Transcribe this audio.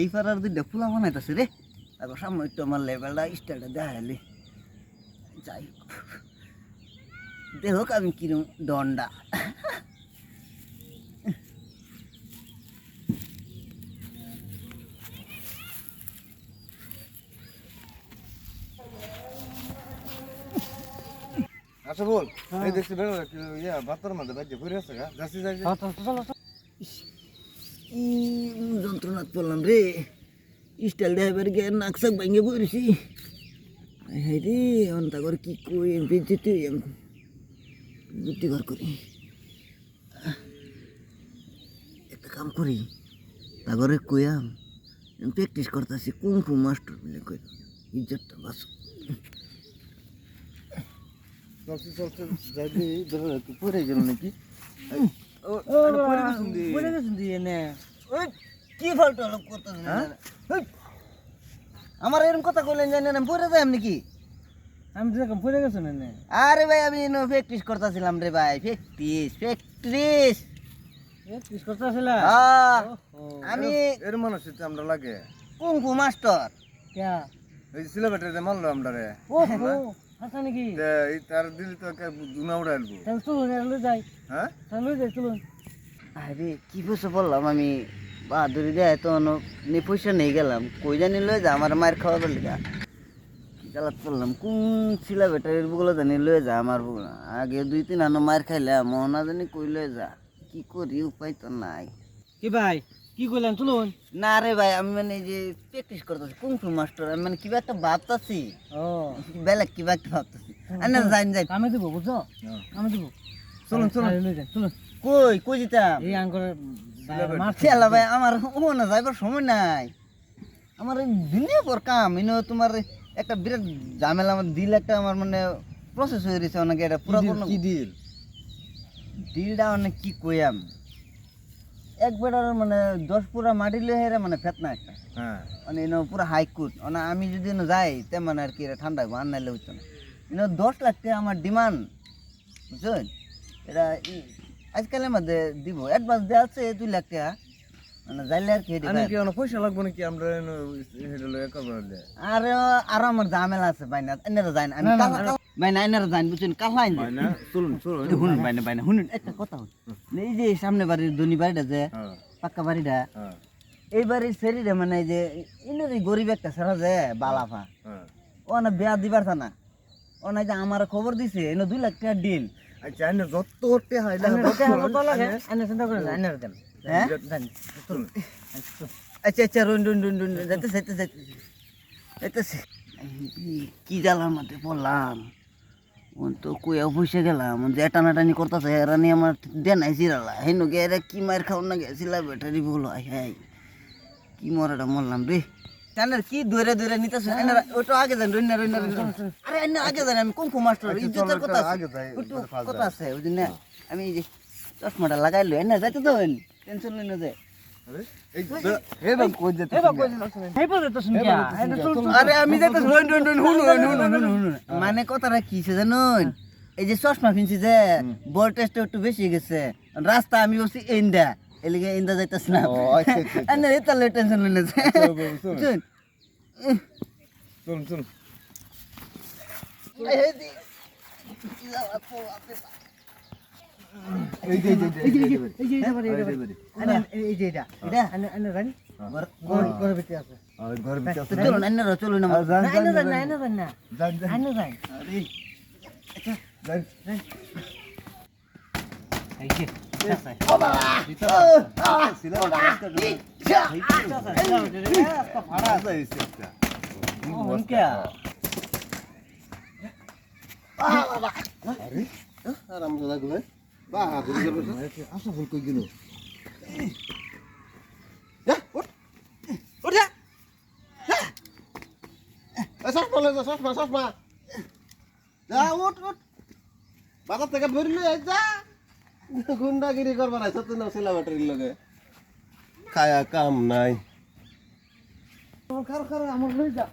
এই পাড়ার দুইটা ফুলা বানাইতেছে রে তারপর সামনে একটু আমার লেভেলটা স্টাইলটা দেখাইলি যাই দেখোক আমি কিরম দন্ডা আচ্ছা বল এই দেখছি বেরো ইয়া ভাতর মধ্যে বাজে ঘুরে আছে গা যাচ্ছি যাই চলো যন্ত্রণাত পড়লাম রে স্টাইল দেখাবার গিয়ে নাক চাক ভাঙে পড়েছি হ্যাঁ রে অন্তা করে কি করি বেঁচেতে বুদ্ধি ঘর করি একটা কাম করি তাগরে কইয়াম প্র্যাকটিস করতেছি কুংফু মাস্টার বলে কই ইজ্জতটা বাঁচো চলছি চলছে যাই ধরো একটু পড়ে গেল নাকি পড়ে গেছেন দিয়ে নে ওই কি ফালতু আলাপ করতেছেন আমার এরকম কথা কইলেন জানেন আমি পড়ে যাই নাকি আমি তো দেখলাম পড়ে গেছো না আরে ভাই আমি প্র্যাকটিস করতেছিলাম রে ভাই প্র্যাকটিস প্র্যাকটিস করতেছিল আমি এর মানুষ আমরা লাগে কুংফু মাস্টার ক্যা এই সিলেবাটে মারলো আমরা রে ও হাসা নাকি এই তার দিল তো দুনা উড়াইলবো তাহলে চলুন লই যাই হ্যাঁ তাহলে লই যাই চলুন আরে কি বসে বললাম আমি বাহাদুরি দেয় তো নি পয়সা নিয়ে গেলাম কই জানি লয়ে যা আমার মায়ের খাওয়া বলি কি গালাত করলাম কোন ছিলা ব্যাটারির বুগুলো জানি লয়ে যা আমার আগে 2-3 আনো মায়ের খাইলাম মহনা জানি কই লয়ে যা কি করি উপায় তো নাই কি ভাই কি কইলেন চলুন না রে ভাই আমি মানে যে প্র্যাকটিস করতেছি কুংফু মাস্টার আমি মানে কিবা একটা ভাবতাছি ও বেলেগ কিবা একটা ভাবতাছি আনে যাই আমি দেবো বুঝছো আমি দেবো চলুন লই যাই চলুন কই যেতাম এই আঙ্করের খেলা ভাই আমার ও না যাইবার সময় নাই আমার এই দিনে পর কাম ইনো তোমার একটা বিরাট ঝামেলা আমার দিল একটা আমার মানে প্রসেস হয়ে গেছে অনেক এটা পুরো কি দিল ডিলটা অনেক কি কইয়াম একবার মানে 10 পুরা মাটি লয়ে হেরে মানে ফেতনা একটা হ্যাঁ মানে ইনো পুরো হাইকুট মানে আমি যদি ইনো যাই তেমন আর কি ঠান্ডা হইব আর নাইলে হইতো না ইনো 10 লাখ টাকা আমার ডিমান্ড বুঝছেন এটা আজকালের মধ্যে দিব অ্যাডভান্স দেওয়া আছে 2 লাখ টাকা মানে যাইলে আর কি আমি কি কোনো পয়সা লাগবে নাকি আমরা হেডে লয়ে করবে আরে আর আমার ঝামেলা আছে বাইনা এনারা যাই না আমি বাইনা এনারা যাই বুঝছেন কালাইন না চলুন চলুন শুনুন বাইনা শুনুন একটা কথা হল এই যে সামনে বাড়ির ধনী বাড়িটা যে হ্যাঁ পাক্কা বাড়িটা হ্যাঁ এই বাড়ির শরীরে মানে এই যে ইনার এই গরিব একটা সারা যে বালাফা হ্যাঁ ও না বিয়া দিবার না ও না যে আমার খবর দিছে এনে 2 লাখ টাকা ডিল আচ্ছা আইনে যত তে হাইলা কত লাগে আমি চিন্তা করে আইনার দেন হ্যাঁ আচ্ছা রুন যাইতেছে কি জ্বালার মধ্যে পড়লাম তো কই অবশ্যই গেলাম যে টানাটানি করতেছে এরা নিয়ে আমার দেন নাই চিরালা হেন গে এরা কি মার খাওয়ার না গেছিলাম ব্যাটারি বলো হ্যাঁ কি মরাটা মরলাম রে টানের কি দৌড়ে নিতেছে ওটা আগে যান রইনা আরে আগে যান আমি কুংফু মাস্টার ইজ্জতের কথা আছে কথা আছে ওই জন্য আমি এই যে চশমাটা লাগাইলো এনে যাইতে তো টেনশন লই না যে আরে আমি যাইতে মানে কথাটা কি জানুন এই যে চশমা কিনছি যে বল টেস্ট একটু বেশি গেছে রাস্তা আমি বলছি ইন্দা এলিগে ইন্দা যাইতেছ না এনে এটা লই টেনশন লই না চলুন চলুন এই যে চলুন আশা ভুল কই গেল বাজার থেকে ভরিলে যা গুন্ডাগিরি করবা না সত্য না ছেলা ব্যাটারির লগে খায়া কাম নাই খারো আমার লই যা